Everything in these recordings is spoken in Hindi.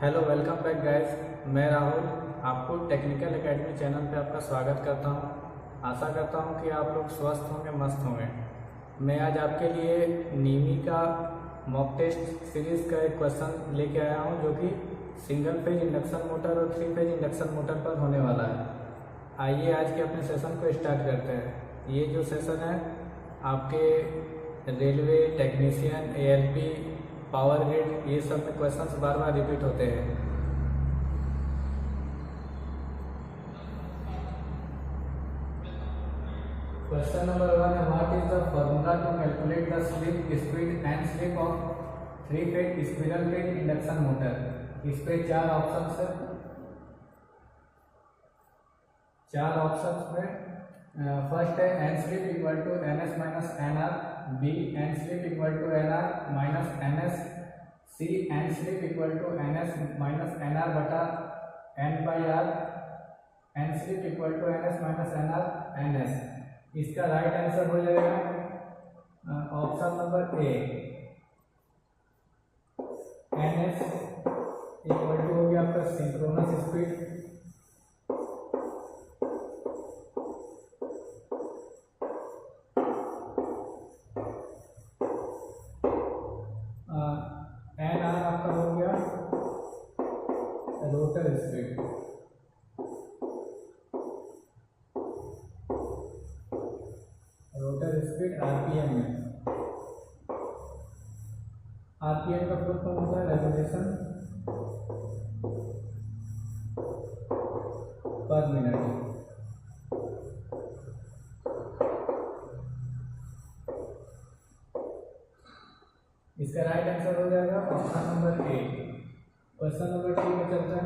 Hello welcome back guys. मैं राहुल आपको टेक्निकल एकेडमी चैनल पे आपका स्वागत करता हूं। आशा करता हूं कि आप लोग स्वस्थ होंगे, मस्त होंगे। मैं आज आपके लिए नीमी का मॉक टेस्ट सीरीज़ का एक क्वेश्चन लेके आया हूं, जो कि सिंगल फेज इंडक्शन मोटर और 3 फेज इंडक्शन मोटर पर होने वाला है। आइए आज के अपने सेशन को स्टार्ट करते हैं। ये जो सेशन है आपके railway technician, ALP, power grid, ये सब में क्वेश्चंस बार बार रिपीट होते हैं। क्वेश्चन नंबर 1 है, what is the formula to calculate the slip speed and slip of 3 phase squirrel cage induction motor. इस पे चार ऑप्शंस है। चार ऑप्शंस में फर्स्ट है N slip equal to N S minus N R, B N slip equal to N R minus N S, C N slip equal to N S minus N R बटा N by R, N slip equal to N S minus N R N S. इसका राइट आंसर हो जाएगा option number A, N S equal to हो गया आपका सिंक्रोनस स्पीड, एन आर आपका हो गया rotor speed. Rotor speed RPM में, आरपीएम का फुल फॉर्म होता है रेवोल्यूशन पर मिनट। इसका राइट आंसर हो जाएगा ऑप्शन नंबर ए। क्वेश्चन नंबर 2 में चलते हैं।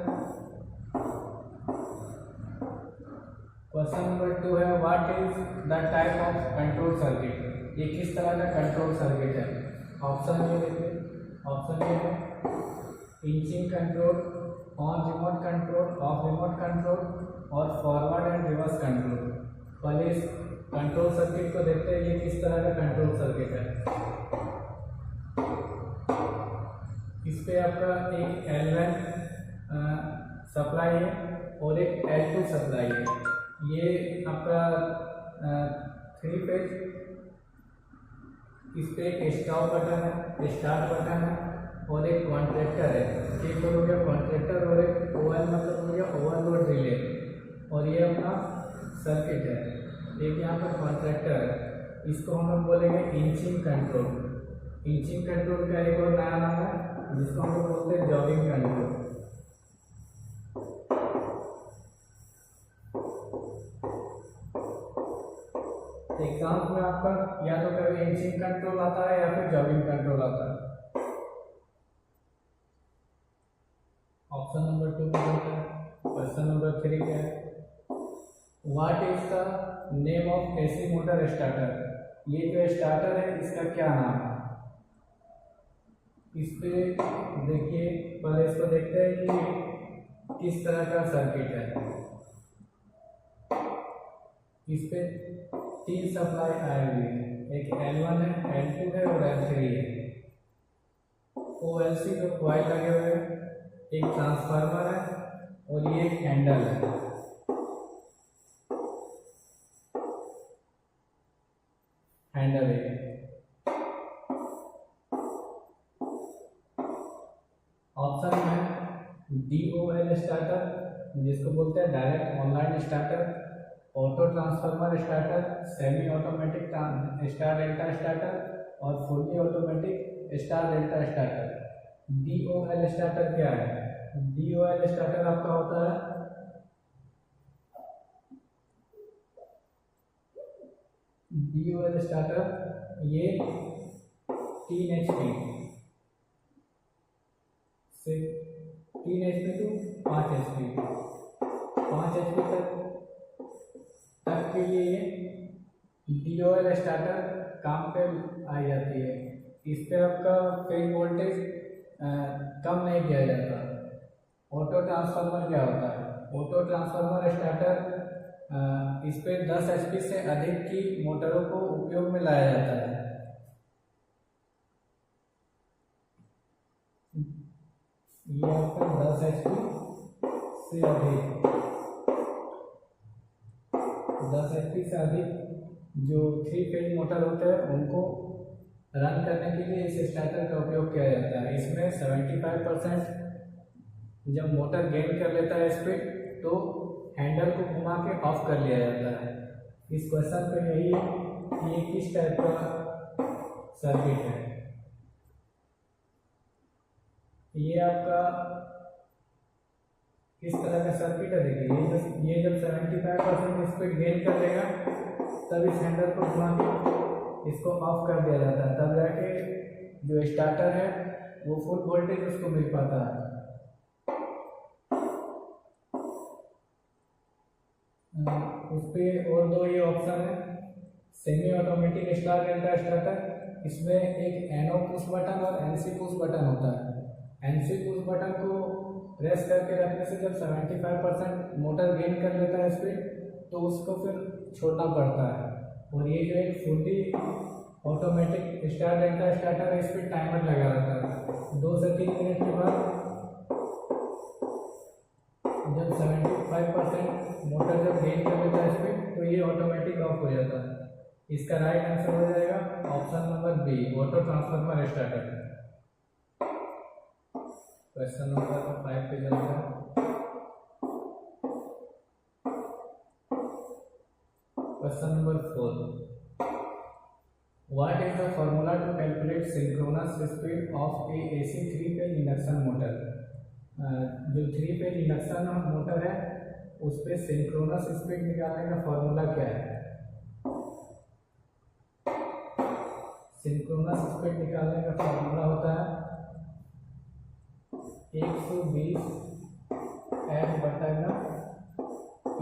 क्वेश्चन नंबर 2 है, what is the type of control circuit. ये किस तरह का कंट्रोल सर्किट है। ऑप्शन ये देखिए, ऑप्शन ए है inching control, on remote control, of remote control और फॉरवर्ड एंड रिवर्स कंट्रोल। पहले इस कंट्रोल सर्किट को देखते हैं, ये किस तरह का कंट्रोल सर्किट है। इस पे आपका एक L1 सप्लाई है और एक L2 सप्लाई है। ये आपका 3 फेज, इस पे एक स्टॉप बटन है, स्टार्ट बटन है और एक कॉन्ट्रैक्टर है। एक हो गया कॉन्ट्रैक्टर और एक ओएल मतलब हो गया ओवरलोड रिले, और ये अपना सर्किट है। एक यहाँ पर कॉन्ट्रैक्टर है, इसको हम लोग बोलेंगे इंचिंग कंट्रोल। इंचिंग कंट्रोल का एक और नया नाम है जिसको हम लोग बोलते हैं जॉगिंग कंट्रोल। एग्जाम में आपका या तो कभी इंचिंग कंट्रोल आता है या फिर जॉगिंग कंट्रोल आता है। ऑप्शन नंबर 2 पे होता है। क्वेश्चन नंबर 3 क्या है, what is the name of AC motor starter. ये जो स्टार्टर है इसका क्या नाम है। इस पे देखिए, पहले इसको देखते हैं कि किस तरह का सर्किट है। इस पे 3 सप्लाई आए हुए हैं, एक L1 है, L2 है और L3 है। OLC जो कॉइल लगे हुए हैं, एक ट्रांसफार्मर है और ये एक हैंडल है। हैंडल है। ऑप्शन है DOL स्टार्टर, जिसको बोलते हैं direct online starter, auto transformer starter, semi automatic star delta starter और fully automatic star delta starter. DOL starter क्या है। DOL स्टार्टर आपका होता है DOL स्टार्टर, ये 3 HP से 3 HP टू 5 HP, 5 HP तक के लिए DOL स्टार्टर काम पे आ जाती है। इस पे आपका फेज वोल्टेज कम नहीं किया जाता। ऑटो ट्रांसफार्मर क्या होता है। ऑटो ट्रांसफार्मर स्टार्टर इस पे 10 HP से अधिक की मोटरों को उपयोग में लाया जाता है। ये आपका 10 HP से अधिक, 10 HP से अधिक जो 3 फेज मोटर होते हैं उनको रन करने के लिए इस स्टार्टर का उपयोग किया जाता है। इसमें 75% जब मोटर गेन कर लेता है स्पीड तो हैंडल को घुमा के ऑफ कर लिया जाता है। इस क्वेश्चन पे यही है कि ये किस टाइप का सर्किट है। ये आपका किस तरह का सर्किट है, देखिए ये जब 75% स्पीड गेन कर लेगा तब इस हैंडल को घुमा के इसको ऑफ कर दिया जाता है, तब जाके जो स्टार्टर है वो फुल वोल्टेज उसको मिल पाता है। उस पर और दो ये ऑप्शन है, semi automatic star delta starter. इसमें एक एनओ पुश बटन और एनसी पुश बटन होता है। एनसी पुश बटन को प्रेस करके रखने से जब 75% मोटर गेन कर लेता है स्पीड तो उसको फिर छोड़ना पड़ता है। और ये जो एक fully automatic star delta starter है, इस पर टाइमर लगा रहता है। 2 से 3 मिनट के बाद जब 75% मोटर जब गेन कर लेता है स्पीड तो ये ऑटोमेटिक ऑफ हो जाता है। इसका राइट आंसर हो जाएगा option number B, auto transformer starter. Question number 5 पे चलते हैं। Question number 4, what is the formula to calculate synchronous speed of a AC 3 phase induction motor. जो 3 फेज इंडक्शन मोटर है उस पर सिंक्रोनस स्पीड निकालने का फॉर्मूला क्या है। सिंक्रोनस स्पीड निकालने का फॉर्मूला होता है 120 F/P।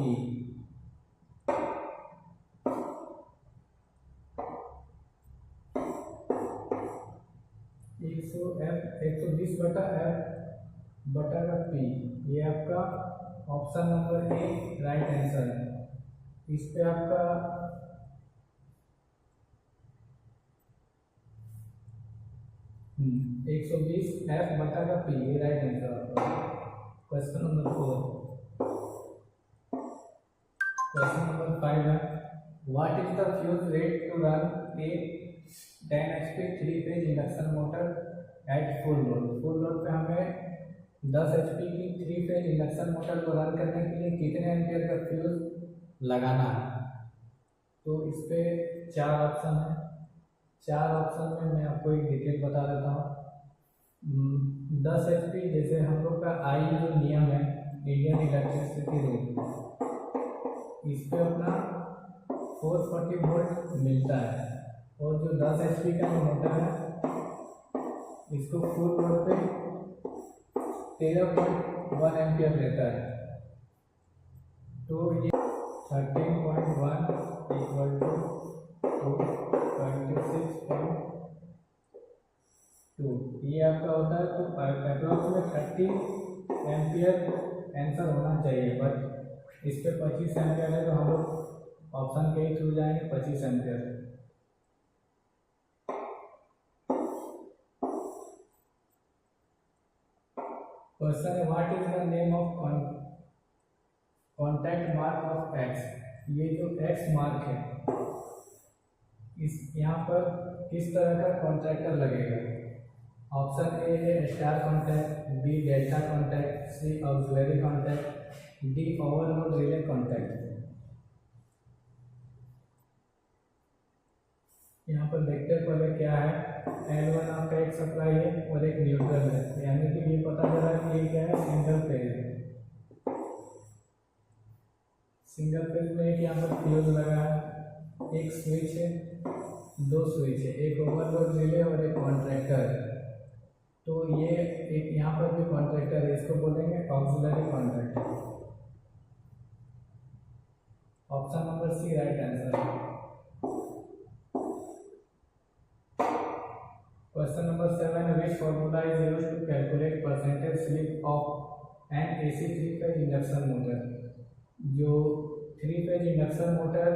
120/F/P, ये आपका option number A right answer है। इस पे आपका 120F/P, ये राइट आंसर आपका। क्वेश्चन नंबर 4, क्वेश्चन नंबर 5 है, what is the fuse rate to run a 10 HP 3 phase induction motor at full load. Full load पे हमें 10 HP की 3 फेज इंडक्शन मोटर को रन करने के लिए कितने एम्पियर का फ्यूज लगाना है। तो इस पे 4 ऑप्शन है। 4 ऑप्शन में मैं आपको एक डिटेल बता देता हूँ। 10 HP जैसे हम लोग का आई जो नियम है इंडियन इलेक्ट्रिसिटी रूल, इस पे अपना 440 वोल्ट मिलता है। और जो 10 HP का जो मोटर है इसको फुल लोड पे 13.1 एम्पियर लेता है। तो ये 13.1 इक्वल टू 26.2 ये आपका होता है। तो अप्रोक्स में 30 एम्पियर आंसर होना चाहिए, बट इस पे 25 एम्पियर है तो हम लोग ऑप्शन के ही थ्रू जाएंगे 25 एम्पियर। क्वेश्चन है, what is the name of contact mark of x. ये जो एक्स मार्क है इस यहाँ पर किस तरह का कॉन्ट्रैक्टर लगेगा। ऑप्शन ए है star contact, B delta contact, C auxiliary contact, D overload relay contact. यहाँ पर देखते हैं पहले क्या है। L1 आपका एक सप्लाई है और एक न्यूट्रल है, यानी कि ये पता चला कि ये क्या है, सिंगल फेज है। सिंगल फेज में एक यहाँ पर फ्यूज लगा है, एक स्विच है, 2 स्विच है, एक ओवरलोड रिले और एक कॉन्ट्रैक्टर है। तो ये एक यहाँ पर भी कॉन्ट्रैक्टर है, इसको बोलेंगे auxiliary contractor. Option number C right answer है। Question number 7, which formula is used to calculate percentage slip of an AC 3 phase induction motor. जो 3 फेज इंडक्शन मोटर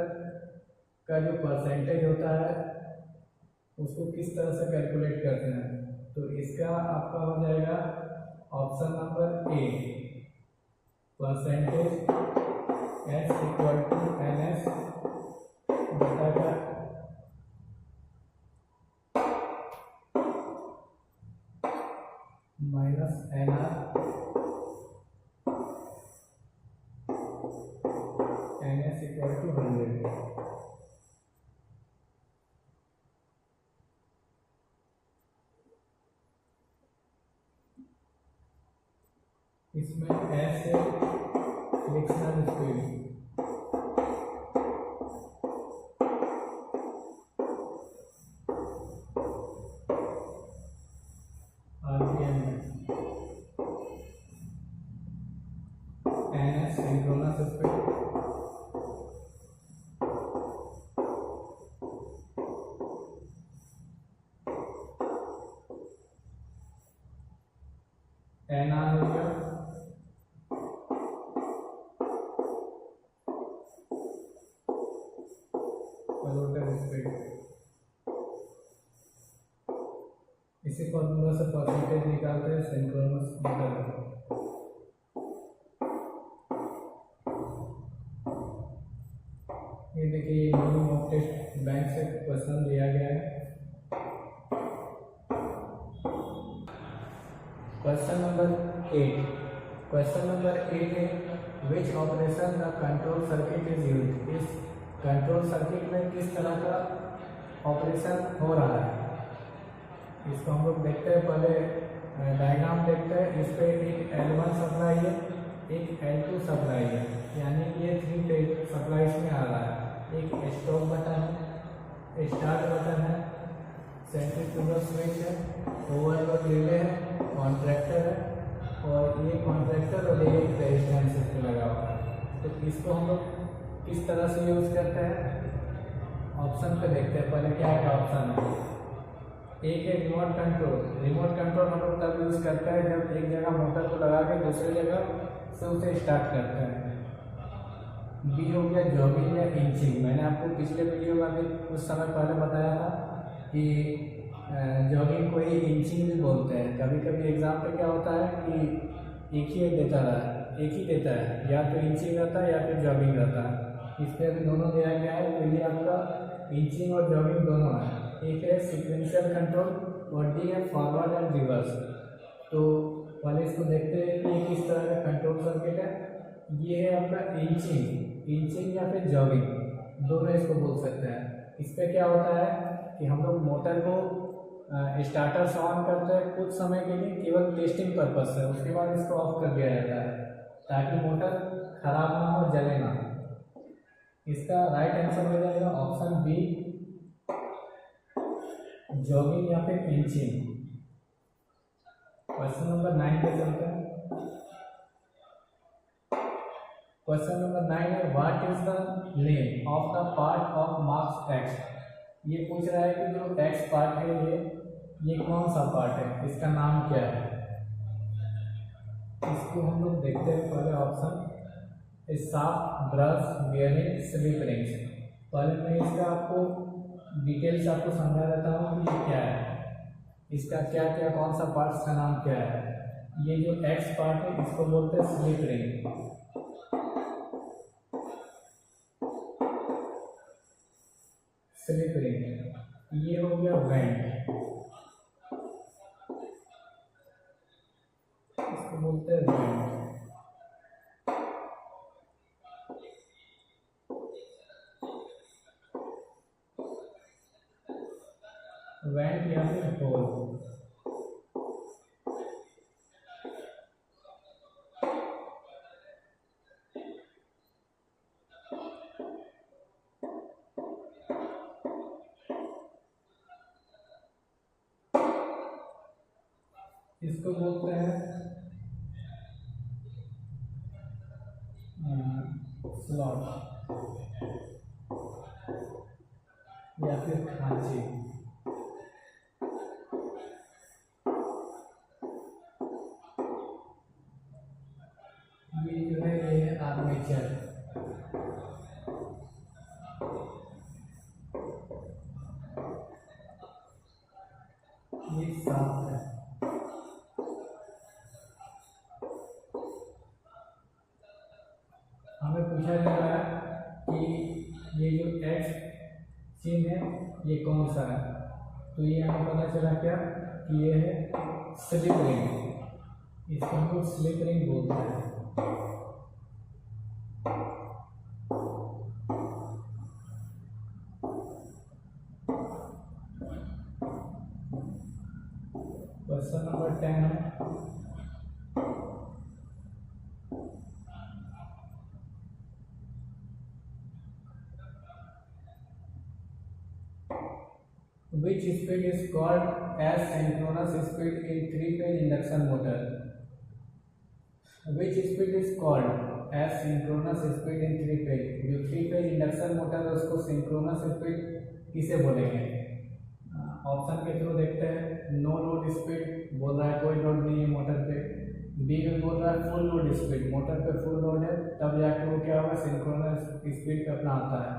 का जो परसेंटेज होता है उसको किस तरह से कैलकुलेट करते हैं। तो इसका आपका हो जाएगा option number A, percentage S equal to N S बटा का minus N R N S equal to 100। इसमें एस है फ्रिक्शनल स्पीड, आरपीएम में, N S synchronous speed, N R हो गया रोटर स्पीड। इसी फॉर्मूला से परसेंटेज निकालते हैं सिंक्रोनस मोटर। ये देखिए न्यू मॉक टेस्ट बैंक से क्वेश्चन दिया गया है। क्वेश्चन नंबर 8, क्वेश्चन नंबर 8 है which operation the control circuit is used. इस कंट्रोल सर्किट में किस तरह का ऑपरेशन हो रहा है इसको हम लोग देखते हैं। पहले डायग्राम देखते हैं। इस पे एक L1 सप्लाई है, एक L2 सप्लाई है, यानी कि ये 3 फेज सप्लाई इसमें आ रहा है। एक स्टॉप बटन है, स्टार्ट बटन है, सेंट्रीफ्यूगल स्विच है, ओवरलोड रिले है, कॉन्ट्रैक्टर है और ये कॉन्ट्रैक्टर और ये एक रेजिस्टेंस इस पर लगा हुआ है। तो इसको हम लोग किस तरह से यूज करते हैं ऑप्शन पे देखते हैं। पहले क्या क्या ऑप्शन है। एक है रिमोट कंट्रोल। रिमोट कंट्रोल हम लोग तब यूज करते हैं जब एक जगह मोटर को लगा के दूसरी जगह से उसे स्टार्ट करते हैं। बी हो गया जॉगिंग या इंचिंग। मैंने आपको पिछले वीडियो में भी कुछ समय पहले बताया था कि जॉगिंग को ही इंचिंग भी बोलते हैं। कभी कभी एग्जाम पे क्या होता है कि एक ही देता है, या तो इंचिंग रहता है या फिर जॉगिंग रहता है। इस पर अभी दोनों दिया गया है, तो ये आपका इंचिंग और जॉगिंग दोनों है। एक है सीक्वेंशियल कंट्रोल और डी है फॉरवर्ड एंड रिवर्स। तो पहले इसको देखते हैं कि ये किस तरह का कंट्रोल सर्किट है। ये है आपका इंचिंग या फिर जॉगिंग, दोनों इसको बोल सकते हैं। इस पर क्या होता है कि हम लोग मोटर को स्टार्टर से ऑन करते हैं कुछ समय के लिए, केवल टेस्टिंग पर्पज से। उसके बाद इसको ऑफ कर दिया जाता है ताकि मोटर खराब ना हो, जले ना। इसका राइट आंसर हो जाएगा ऑप्शन बी, जॉगिंग या फिर इंचिंग। क्वेश्चन नंबर 9 पे चलते हैं। क्वेश्चन नंबर 9 है what is the name of the part of marks x. ये पूछ रहा है कि जो एक्स पार्ट है ये कौन सा पार्ट है, इसका नाम क्या है। इसको हम लोग देखते हैं। पहले option shaft, brush, bearing, slip rings. पहले मैं इसका आपको डिटेल्स आपको समझा देता हूँ कि ये क्या है, इसका क्या क्या कौन सा पार्ट्स का नाम क्या है। ये जो एक्स पार्ट है इसको बोलते हैं स्लिप रिंग। Slip ring. ये हो गया वेंट, इसको बोलते हैं वेंट। वेंट या फिर होल। इसको बोलते हैं स्लॉट या फिर खांची। ये जो है ये आर्मेचर। ये शाफ्ट है। ये जो एक्स चिन्ह है ये कौन सा है, तो ये हमें पता चला क्या कि ये है स्लिप रिंग, इसको हम लोग स्लिप रिंग बोलते हैं। क्वेश्चन नंबर 10 है which speed is called as synchronous speed in three-phase induction motor? Which speed is called as synchronous speed in three-phase? जो three-phase induction motor है उसको synchronous speed किसे बोलेंगे? ऑप्शन के थ्रू देखते हैं। नो लोड स्पीड बोल रहा है कोई लोड नहीं है मोटर पे। बी में बोल रहा है फुल लोड स्पीड, मोटर पे फुल लोड है तब जाके वो क्या होगा सिंक्रोनस स्पीड पे अपना आता है।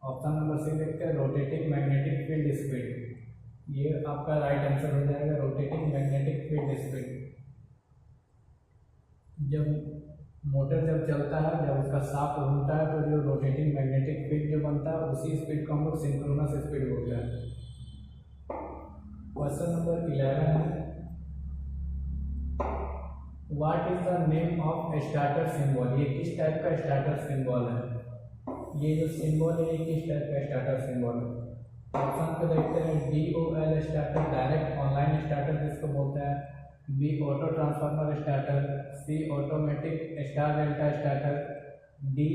ऑप्शन नंबर सी देखते हैं रोटेटिंग मैग्नेटिक फील्ड स्पीड, ये आपका राइट आंसर हो जाएगा रोटेटिंग मैग्नेटिक फील्ड स्पीड। जब मोटर जब चलता है जब उसका शाफ्ट घूमता है तो जो रोटेटिंग मैग्नेटिक फील्ड जो बनता है उसी स्पीड को हम लोग सिंक्रोनस स्पीड बोलते हैं। क्वेश्चन नंबर 11 है what is the name of starter symbol? ये किस टाइप का स्टार्टर सिंबल है? ये जो सिंबल है ये किस टाइप का स्टार्टर सिंबल है? ऑप्शन पे देखते हैं DOL starter direct online starter जिसको बोलते हैं, B auto transformer starter, C automatic star delta starter, D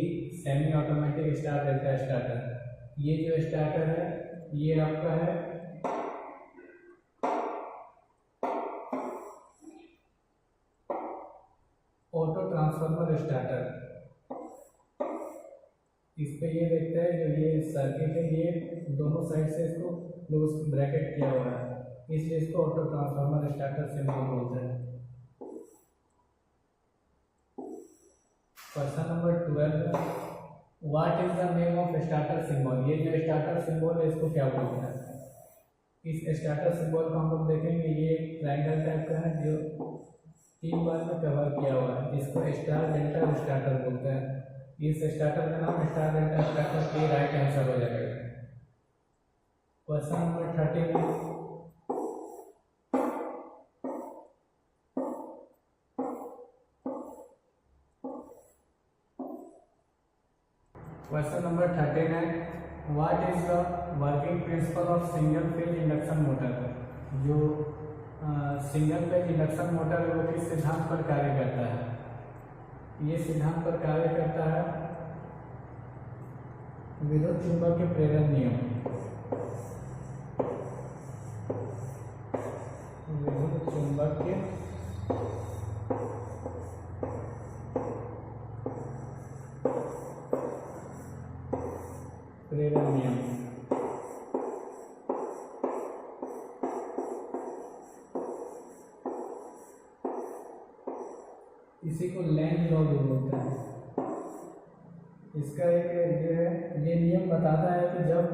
semi automatic star delta starter. ये जो स्टार्टर है ये आपका है ऑटो ट्रांसफार्मर स्टार्टर। इस पे ये देखते हैं जो ये सर्किट है ये दोनों साइड से इसको ब्रैकेट किया हुआ है इसलिए इसको ऑटो ट्रांसफार्मर स्टार्टर सिंबल बोलते हैं। Question number 12 what is the name of starter symbol? ये जो स्टार्टर सिंबल है इसको क्या बोलते हैं? इस स्टार्टर सिंबल को हम लोग देखेंगे ये ट्रायंगल टाइप का है जो 3 बार में कवर किया हुआ है, इसको स्टार डेल्टा स्टार्टर बोलते हैं। इस स्टार्टर का नाम स्टार डेल्टा स्टार्टर के राइट आंसर हो जाएगा। क्वेश्चन नंबर 13 क्वेश्चन नंबर 13 है what is the working principle of single phase induction motor? जो सिंगल फेज इंडक्शन मोटर है वो किस सिद्धांत पर कार्य करता है? ये सिद्धांत पर कार्य करता है विद्युत चुंबकीय प्रेरण नियम। विद्युत चुंबकीय प्रेरण नियम। इसी को लेंज लॉ भी बोलते हैं। इसका एक ये नियम बताता है कि जब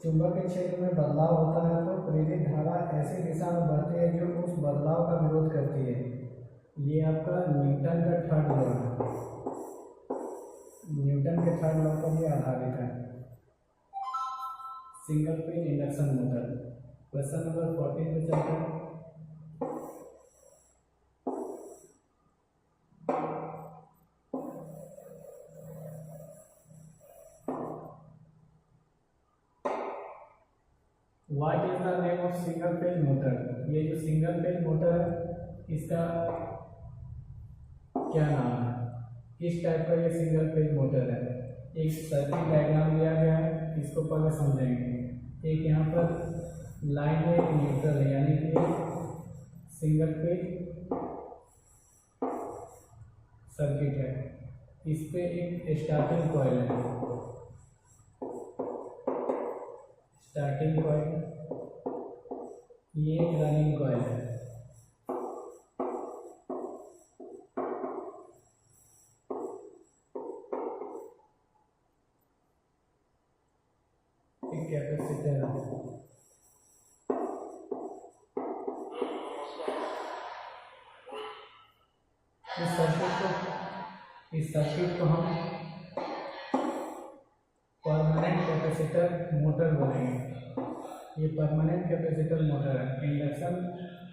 चुंबकीय क्षेत्र में बदलाव होता है तो प्रेरित धारा ऐसी दिशा में बढ़ती है जो उस बदलाव का विरोध करती है। ये आपका न्यूटन का थर्ड लॉ है, न्यूटन के थर्ड लॉ पर ये आधारित है। Single phase induction motor. Question number 14 पे चलते हैं। What is the name of single phase motor? ये जो सिंगल फेज मोटर है इसका क्या नाम है? किस टाइप का ये सिंगल फेज मोटर है? एक सर्किट डायग्राम दिया गया है, इसको पहले समझेंगे। एक यहाँ पर लाइन है एक न्यूट्रल है यानी कि सिंगल फेज सर्किट है। इस पे एक स्टार्टिंग कॉइल है, स्टार्टिंग कॉइल, ये एक रनिंग कॉइल है। एक कैपेसिटर है। इस सर्किट को हम परमानेंट कैपेसिटर मोटर बोलेंगे। ये परमानेंट कैपेसिटर मोटर है। Induction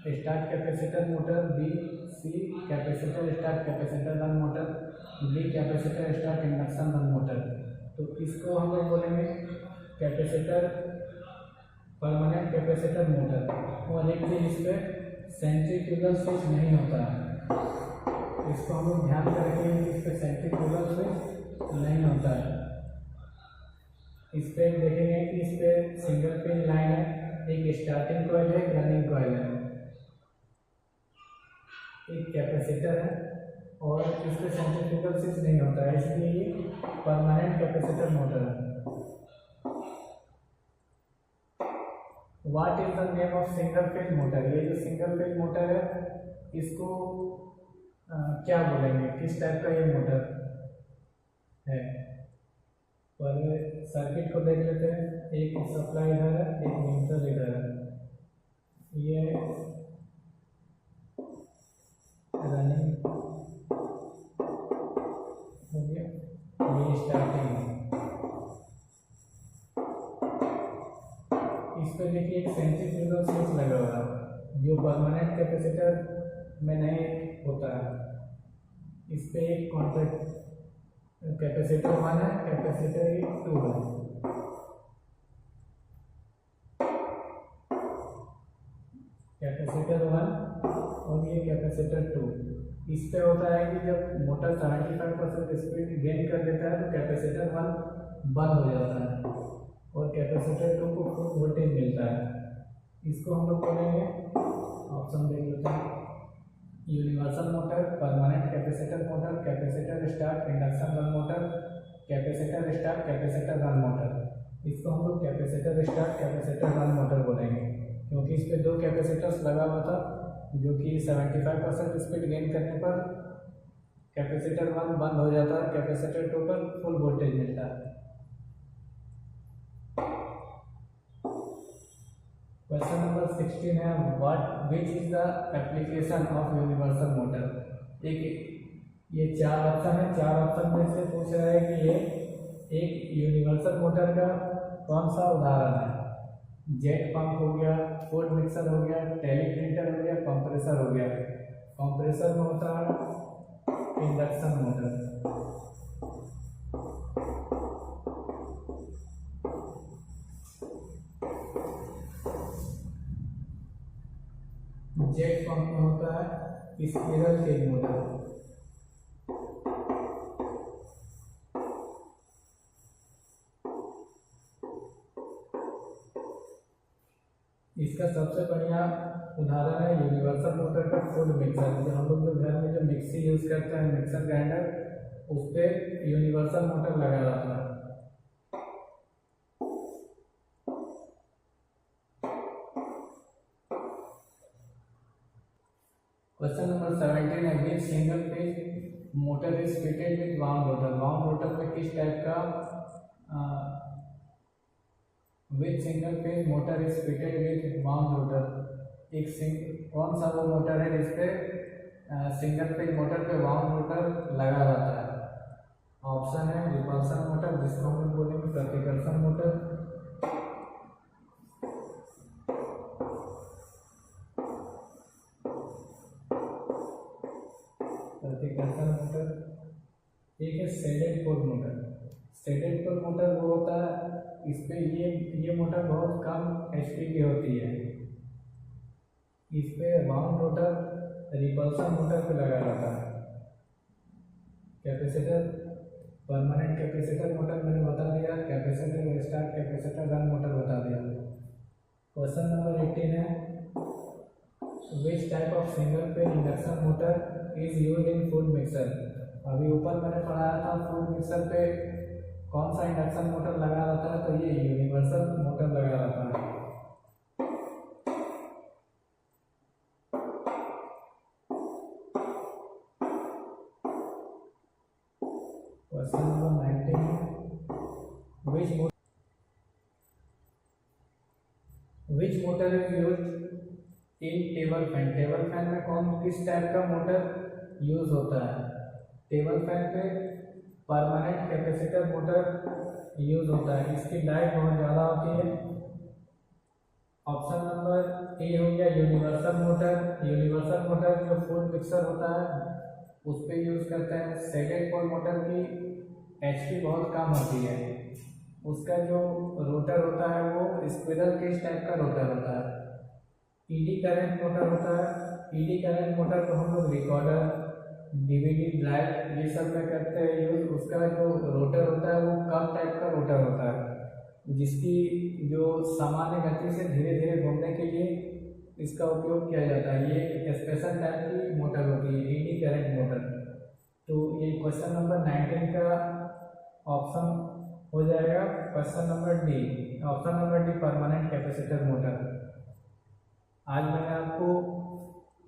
start capacitor motor, B C capacitor start capacitor run motor, D capacitor start induction run motor. तो इसको हम लोग बोलेंगे कैपेसिटर, परमानेंट कैपेसिटर मोटर। और एक चीज इस पर सेंट्रीफ्यूगल स्विच नहीं होता है, इसको हम लोग ध्यान में रखेंगे कि इस पर सेंट्रीफ्यूगल स्विच नहीं होता है। इस पर देखेंगे कि इस पर सिंगल पिन लाइन है, एक स्टार्टिंग कॉइल है, एक रनिंग कॉइल है, एक कैपेसिटर है और इस पर सेंट्रीफ्यूगल स्विच नहीं होता है, इसलिए ये परमानेंट कैपेसिटर मोटर है। What is the name of single phase motor? ये जो सिंगल फेज मोटर है इसको क्या बोलेंगे, किस टाइप का ये मोटर है? पर सर्किट को देख लेते हैं। एक सप्लाई इधर है, एक न्यूट्रल इधर है। ये रनिंग हो गया, ये स्टार्टिंग है। इस पर देखिए एक सेंट्रीफ्यूगल स्विच लगा हुआ है जो परमानेंट कैपेसिटर में नहीं होता है। इस पे एक कॉन्टैक्ट कैपेसिटर 1 है, कैपेसिटर 2 है। कैपेसिटर 1 और ये कैपेसिटर 2। इस पे होता है कि जब मोटर 75% स्पीड गेन कर देता है तो कैपेसिटर 1 बंद हो जाता है और कैपेसिटर 2 को फुल वोल्टेज मिलता है। इसको हम लोग बोलेंगे, ऑप्शन देख लेते हैं, universal motor, permanent capacitor motor, capacitor start induction run motor, capacitor start capacitor run motor. इसको हम लोग capacitor start capacitor run motor बोलेंगे क्योंकि इस पे 2 कैपेसिटर्स लगा हुआ था जो कि 75% स्पीड गेन करने पर कैपेसिटर 1 बंद हो जाता है, कैपेसिटर 2 पर फुल वोल्टेज मिलता है। क्वेश्चन नंबर 16 है, what which is the application of universal motor? ये 4 ऑप्शन है, 4 ऑप्शन में से पूछ रहा है कि ये एक यूनिवर्सल मोटर का कौन सा उदाहरण है? जेट पंप हो गया, फूड मिक्सर हो गया, टेलीप्रिंटर हो गया, कंप्रेसर हो गया। कंप्रेसर में होता है इंडक्शन मोटर। जेट पंप में होता है स्पिरल केज मोटर। इसका सबसे बढ़िया उदाहरण है यूनिवर्सल मोटर का फूड मिक्सर। जो हम लोग जो घर में जो मिक्सी यूज करते हैं, मिक्सर ग्राइंडर, उस पर यूनिवर्सल मोटर लगा रहता है। क्वेश्चन नंबर 17 है, विच single phase motor is fitted with wound rotor? Wound rotor में किस टाइप का विच single phase motor is fitted with wound rotor? कौन सा वो मोटर है जिसपे सिंगल फेज मोटर पे वाउंड रोटर लगा रहता है? ऑप्शन है रिपल्सन मोटर, जिसको हम लोग बोलेंगे प्रतिकर्षण मोटर, प्रतिकर्षण मोटर, एक है shaded pole motor. Shaded pole motor वो होता है, इस पे ये मोटर बहुत कम एचपी की होती है। इस पे वाउंड रोटर रिपल्सन मोटर पे लगा रहता है। कैपेसिटर, परमानेंट कैपेसिटर मोटर मैंने बता दिया, capacitor start capacitor run motor बता दिया। क्वेश्चन नंबर 18 है, which type of single phase induction motor is used in food mixer? अभी ऊपर मैंने पढ़ाया था फूड मिक्सर पे कौन सा इंडक्शन मोटर लगा रहता है, तो ये यूनिवर्सल मोटर लगा रहता है। क्वेश्चन नंबर 19 है, which motor is used in table fan? Table fan में किस टाइप का मोटर यूज होता है? टेबल फैन पे परमानेंट कैपेसिटर मोटर यूज़ होता है, इसकी लाइफ बहुत ज़्यादा होती है। ऑप्शन नंबर ए हो गया यूनिवर्सल मोटर। यूनिवर्सल मोटर जो फुल मिक्सर होता है उस पर यूज़ करते हैं। सेकेंड पोल मोटर की एचपी बहुत कम होती है, उसका जो रोटर होता है वो स्क्विरल केज टाइप का रोटर होता है। ईडी करंट मोटर होता है। ईडी करंट मोटर को हम लोग रिकॉर्डर, डीवीडी ड्राइव ये सब में करते हैं यूज। उसका जो रोटर होता है वो कम टाइप का रोटर होता है, जिसकी जो सामान्य गति से धीरे धीरे घूमने के लिए इसका उपयोग किया जाता है। ये एक स्पेशल टाइप की मोटर होती है, ईडी करंट मोटर। तो ये क्वेश्चन नंबर 19 का ऑप्शन हो जाएगा question number D. Option number D permanent capacitor motor. आज मैंने आपको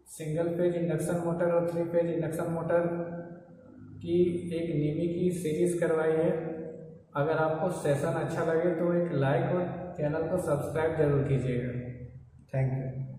सिंगल फेज इंडक्शन मोटर और 3 फेज इंडक्शन मोटर की एक नीमी की सीरीज करवाई है। अगर आपको सेशन अच्छा लगे तो एक लाइक और चैनल को सब्सक्राइब जरूर कीजिएगा। Thank you.